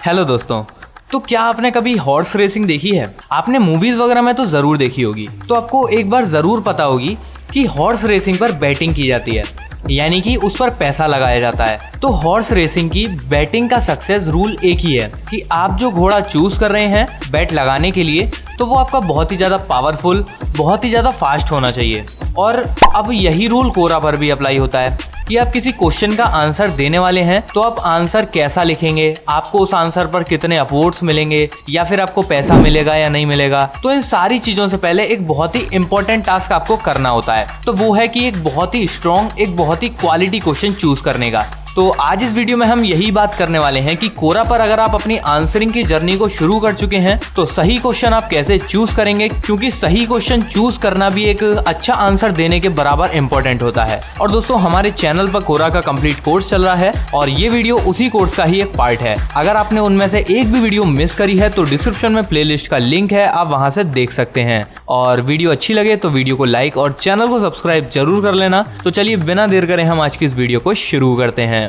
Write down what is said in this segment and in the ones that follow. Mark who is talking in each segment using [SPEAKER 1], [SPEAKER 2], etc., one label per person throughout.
[SPEAKER 1] Hello दोस्तों। तो क्या आपने कभी हॉर्स रेसिंग देखी है? आपने मूवीज वगैरह में तो जरूर देखी होगी। तो आपको एक बार जरूर पता होगी कि हॉर्स रेसिंग पर बैटिंग की जाती है, यानी कि उस पर पैसा लगाया जाता है। तो हॉर्स रेसिंग की बैटिंग का सक्सेस रूल एक ही है कि आप जो घोड़ा चूज कर रहे हैं बैट लगाने के लिए, तो वो आपका बहुत ही ज़्यादा पावरफुल, बहुत ही ज़्यादा फास्ट होना चाहिए। और अब यही रूल कोरा पर भी अप्लाई होता है कि आप किसी क्वेश्चन का आंसर देने वाले हैं तो आप आंसर कैसा लिखेंगे, आपको उस आंसर पर कितने अपवोट्स मिलेंगे, या फिर आपको पैसा मिलेगा या नहीं मिलेगा। तो इन सारी चीजों से पहले एक बहुत ही इंपॉर्टेंट टास्क आपको करना होता है, तो वो है कि एक बहुत ही स्ट्रॉन्ग, एक बहुत ही क्वालिटी क्वेश्चन चूज करने का। तो आज इस वीडियो में हम यही बात करने वाले हैं कि कोरा पर अगर आप अपनी आंसरिंग की जर्नी को शुरू कर चुके हैं तो सही क्वेश्चन आप कैसे चूज करेंगे, क्योंकि सही क्वेश्चन चूज करना भी एक अच्छा आंसर देने के बराबर इंपॉर्टेंट होता है। और दोस्तों, हमारे चैनल पर कोरा का कंप्लीट कोर्स चल रहा है और ये वीडियो उसी कोर्स का ही एक पार्ट है। अगर आपने उनमें से एक भी वीडियो मिस करी है तो डिस्क्रिप्शन में प्लेलिस्ट का लिंक है, आप वहां से देख सकते हैं। और वीडियो अच्छी लगे तो वीडियो को लाइक और चैनल को सब्सक्राइब जरूर कर लेना। तो चलिए बिना देर करे हम आज की इस वीडियो को शुरू करते हैं।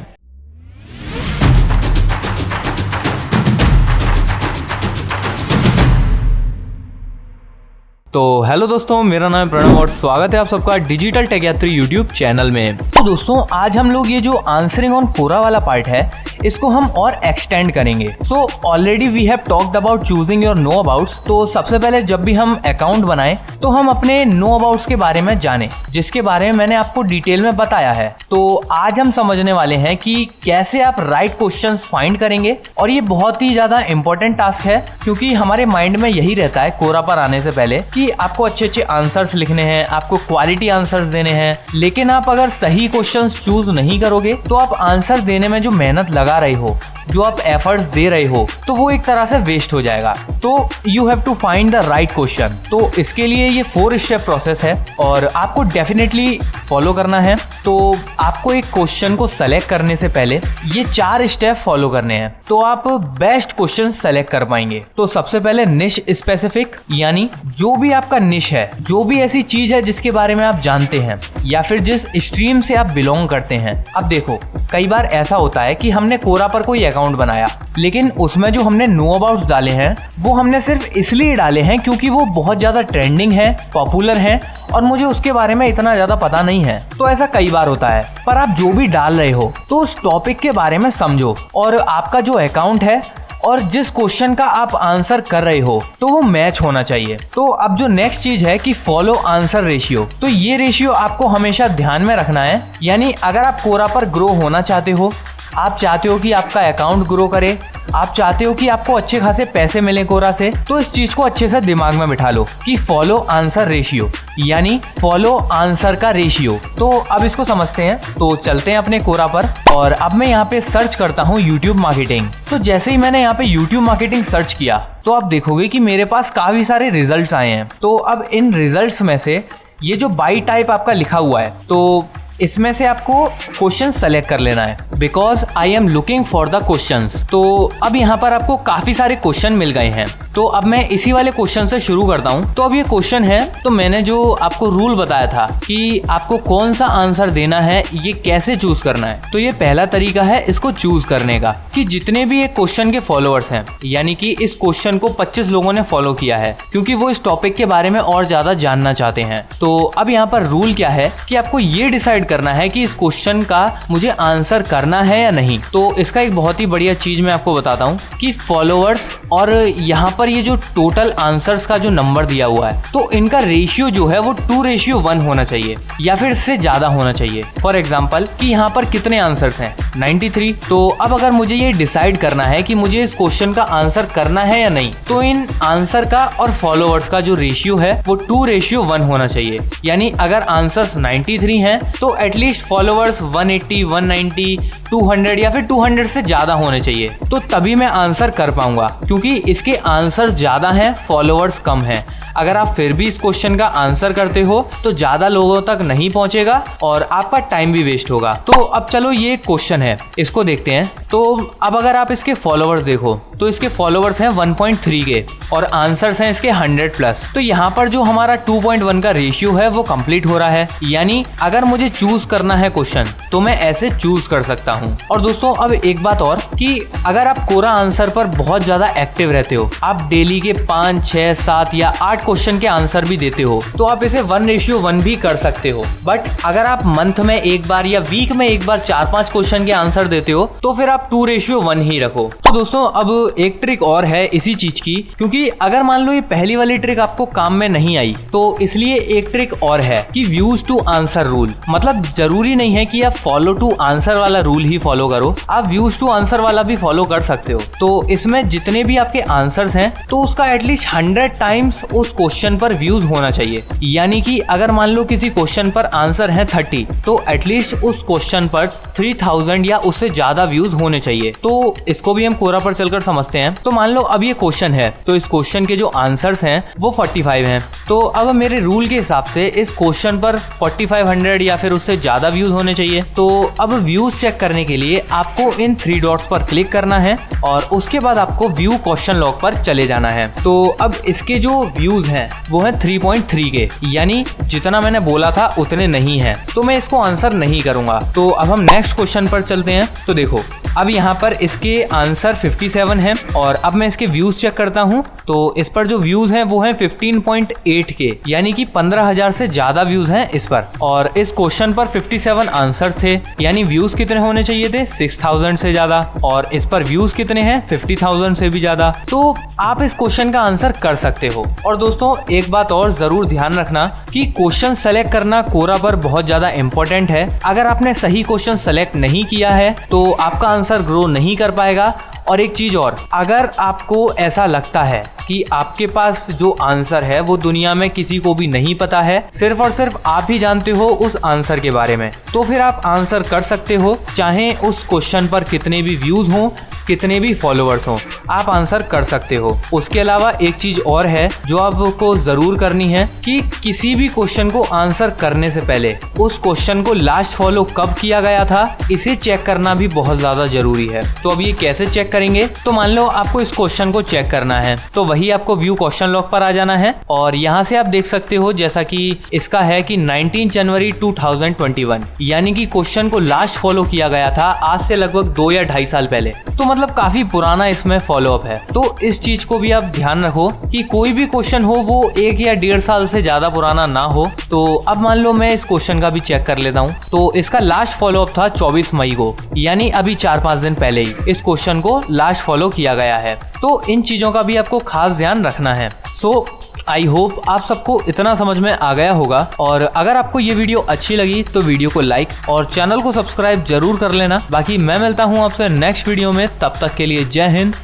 [SPEAKER 1] तो हेलो दोस्तों, मेरा नाम है प्रणव और स्वागत है आप सबका डिजिटल टेक यात्री यूट्यूब चैनल में। तो दोस्तों, आज हम लोग ये जो आंसरिंग ऑन कोरा वाला पार्ट है इसको हम और एक्सटेंड करेंगे। So already we have talked about choosing your know abouts. तो सबसे पहले जब भी हम अकाउंट बनाएं तो हम अपने नो अबाउट्स के बारे में जानें, जिसके बारे में मैंने आपको डिटेल में बताया है। तो आज हम समझने वाले हैं कि कैसे आप राइट क्वेश्चंस फाइंड करेंगे। और ये बहुत ही ज्यादा इंपॉर्टेंट टास्क है, क्योंकि हमारे माइंड में यही रहता है कोरा पर आने से पहले कि आपको अच्छे अच्छे आंसर्स लिखने हैं, आपको क्वालिटी आंसर्स देने हैं। लेकिन आप अगर सही क्वेश्चंस चूज नहीं करोगे तो आप आंसर देने में जो मेहनत लगा रहे हो, जो आप एफर्ट्स दे रहे हो, तो वो एक तरह से वेस्ट हो जाएगा। तो you have to find the right question. तो इसके लिए ये 4 स्टेप प्रोसेस है और आपको डेफिनेटली फॉलो करना है। तो आपको एक क्वेश्चन को सेलेक्ट करने से पहले ये 4 स्टेप फॉलो करने हैं, तो आप बेस्ट क्वेश्चन सेलेक्ट कर पाएंगे। तो सबसे पहले निश स्पेसिफिक, यानी जो भी आपका निश है, जो भी ऐसी चीज है जिसके बारे में आप जानते हैं या फिर जिस स्ट्रीम से आप बिलोंग करते हैं। अब देखो, कई बार ऐसा होता है कि हमने कोरा पर कोई अकाउंट बनाया, लेकिन उसमें जो हमने नो अबाउट्स डाले हैं वो हमने सिर्फ इसलिए डाले हैं क्योंकि वो बहुत ज्यादा ट्रेंडिंग है, पॉपुलर है और मुझे उसके बारे में इतना ज्यादा पता नहीं है। तो ऐसा कई बार होता है। पर आप जो भी डाल रहे हो तो उस टॉपिक के बारे में समझो, और आपका जो अकाउंट है और जिस क्वेश्चन का आप आंसर कर रहे हो तो वो मैच होना चाहिए। तो अब जो नेक्स्ट चीज है कि फॉलो आंसर रेशियो, तो ये रेशियो आपको हमेशा ध्यान में रखना है। यानी अगर आप कोरा पर ग्रो होना चाहते हो, आप चाहते हो कि आपका अकाउंट ग्रो करे, आप चाहते हो कि आपको अच्छे खासे पैसे मिले कोरा से, तो इस चीज को अच्छे से दिमाग में बिठा लो कि फॉलो आंसर रेशियो, यानी फॉलो आंसर का रेशियो। तो अब इसको समझते हैं। तो चलते हैं अपने कोरा पर और अब मैं यहाँ पे सर्च करता हूँ यूट्यूब मार्केटिंग। तो जैसे ही मैंने यहाँ पे यूट्यूब मार्केटिंग सर्च किया तो आप देखोगे कि मेरे पास काफी सारे रिजल्ट्स आए हैं। तो अब इन रिजल्ट्स में से ये जो बाई टाइप आपका लिखा हुआ है, तो इसमें से आपको क्वेश्चन सेलेक्ट कर लेना है, because I am looking for the questions. तो अब यहाँ पर आपको काफी सारे क्वेश्चन मिल गए हैं। तो अब मैं इसी वाले क्वेश्चन से शुरू करता हूँ। तो अब ये क्वेश्चन है, तो मैंने जो आपको रूल बताया था कि आपको कौन सा आंसर देना है, ये कैसे चूज करना है। तो ये पहला तरीका है इसको चूज करने का कि जितने भी एक क्वेश्चन के फॉलोअर्स हैं, यानी कि इस क्वेश्चन को 25 लोगों ने फॉलो किया है क्योंकि वो इस टॉपिक के बारे में और ज्यादा जानना चाहते हैं। तो अब यहाँ पर रूल क्या है कि आपको ये डिसाइड करना है कि इस क्वेश्चन का मुझे आंसर करना है या नहीं। तो इसका एक बहुत ही बढ़िया चीज मैं आपको बताता हूँ कि फॉलोअर्स और यहाँ पर ये जो टोटल आंसर्स का जो नंबर दिया हुआ है, तो इनका रेशियो जो है वो 2:1 होना चाहिए या फिर इससे ज्यादा होना चाहिए। फॉर एग्जाम्पल कि यहाँ पर कितने आंसर्स हैं, 93। तो अब अगर मुझे ये डिसाइड करना है कि मुझे इस क्वेश्चन का आंसर करना है या नहीं, तो इन आंसर का और फॉलोअर्स का जो रेशियो है वो 2:1 होना चाहिए। यानी अगर आंसर्स 93 हैं तो एटलीस्ट फॉलोअर्स 180, 190, 200 या फिर 200 से ज्यादा होने चाहिए। तो तभी मैं आंसर कर पाऊंगा, क्योंकि इसके आंसर ज्यादा हैं, फॉलोअर्स कम हैं। अगर आप फिर भी इस क्वेश्चन का आंसर करते हो तो ज्यादा लोगों तक नहीं पहुंचेगा और आपका टाइम भी वेस्ट होगा। तो अब चलो ये क्वेश्चन है, इसको देखते हैं। तो अब अगर आप इसके फॉलोवर्स देखो तो इसके फॉलोवर्स हैं 1.3 के और आंसर्स हैं इसके 100+। तो यहाँ पर जो हमारा 2.1 का रेशियो है वो कंप्लीट हो रहा है। यानी अगर मुझे चूज करना है क्वेश्चन तो मैं ऐसे चूज कर सकता हूँ। और दोस्तों अब एक बात और कि अगर आप कोरा आंसर पर बहुत ज्यादा एक्टिव रहते हो, आप डेली के 5, 6, 7 या 8 क्वेश्चन के आंसर भी देते हो, तो आप इसे 1:1 भी कर सकते हो। बट अगर आप मंथ में एक बार या वीक में एक बार 4-5 क्वेश्चन के आंसर देते हो तो फिर आप 2:1 ही रखो। तो दोस्तों अब एक ट्रिक और है इसी चीज की, क्योंकि अगर मान लो ये पहली वाली ट्रिक आपको काम में नहीं आई तो इसलिए एक ट्रिक और है कि व्यूज टू आंसर रूल। मतलब जरूरी नहीं है कि आप फॉलो टू आंसर वाला रूल ही फॉलो करो, आप व्यूज टू आंसर वाला भी फॉलो कर सकते हो। तो इसमें जितने भी आपके आंसर्स हैं तो उसका एटलीस्ट 100 टाइम्स उस क्वेश्चन पर व्यूज होना चाहिए। यानी कि अगर मान लो किसी क्वेश्चन पर आंसर है 30 तो एटलीस्ट उस क्वेश्चन पर 3000 या उससे ज्यादा व्यूज होने चाहिए। तो इसको भी हम कोरा पर चलकर समझते हैं। तो मान लो अब ये क्वेश्चन है, तो इस क्वेश्चन के जो आंसर्स हैं वो 45 हैं। तो अब मेरे रूल के हिसाब से इस क्वेश्चन पर 4500 या फिर उससे ज्यादा व्यूज होने चाहिए। तो अब व्यूज चेक करने के लिए आपको इन 3 डॉट्स पर क्लिक करना है और उसके बाद आपको व्यू क्वेश्चन लॉग पर चले जाना है। तो अब इसके जो व्यूज हैं वो है 3.3 के, यानी जितना मैंने बोला था उतने नहीं है, तो मैं इसको आंसर नहीं करूंगा। तो अब हम नेक्स्ट क्वेश्चन पर चलते हैं। तो देखो अब यहाँ पर इसके आंसर 57 है और अब मैं इसके व्यूज चेक करता हूँ तो इस पर जो व्यूज हैं वो हैं 15.8 के, यानी कि 15,000 से ज्यादा व्यूज हैं इस पर। और इस क्वेश्चन पर 57 आंसर थे, यानी व्यूज कितने होने चाहिए थे 6000 से ज्यादा, और इस पर व्यूज कितने हैं 50,000 से भी ज्यादा। तो आप इस क्वेश्चन का आंसर कर सकते हो। और दोस्तों एक बात और जरूर ध्यान रखना कि क्वेश्चन सेलेक्ट करना कोरा पर बहुत ज्यादा इंपॉर्टेंट है। अगर आपने सही क्वेश्चन सेलेक्ट नहीं किया है तो आपका आंसर ग्रो नहीं कर पाएगा। और एक चीज और, अगर आपको ऐसा लगता है कि आपके पास जो आंसर है वो दुनिया में किसी को भी नहीं पता है, सिर्फ और सिर्फ आप ही जानते हो उस आंसर के बारे में, तो फिर आप आंसर कर सकते हो। चाहे उस क्वेश्चन पर कितने भी व्यूज हों, कितने भी फॉलोअर्स हों, आप आंसर कर सकते हो। उसके अलावा एक चीज और है जो आपको जरूर करनी है कि किसी भी क्वेश्चन को आंसर करने से पहले उस क्वेश्चन को लास्ट फॉलो कब किया गया था इसे चेक करना भी बहुत ज्यादा जरूरी है। तो अब ये कैसे चेक करेंगे? तो मान लो आपको इस क्वेश्चन को चेक करना है तो वही आपको व्यू क्वेश्चन लॉग पर आ जाना है और यहाँ से आप देख सकते हो जैसा कि इसका है कि 19 जनवरी 2021, यानी कि क्वेश्चन को लास्ट फॉलो किया गया था आज से लगभग 2 या 2.5 साल पहले। तो मतलब काफी पुराना इसमें फॉलोअप है। तो इस चीज को भी आप ध्यान रखो कि कोई भी क्वेश्चन हो वो 1 या 1.5 साल से ज्यादा पुराना ना हो। तो अब मान लो मैं इस क्वेश्चन का भी चेक कर लेता हूँ। तो इसका लास्ट फॉलोअप था 24 मई को, यानी अभी 4-5 दिन पहले ही इस क्वेश्चन को लास्ट फॉलो किया गया है। तो इन चीजों का भी आपको खास ध्यान रखना है। सो आई होप आप सबको इतना समझ में आ गया होगा। और अगर आपको ये वीडियो अच्छी लगी तो वीडियो को लाइक और चैनल को सब्सक्राइब जरूर कर लेना। बाकी मैं मिलता हूँ आपसे नेक्स्ट वीडियो में, तब तक के लिए जय हिंद,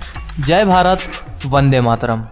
[SPEAKER 1] जय भारत, वंदे मातरम।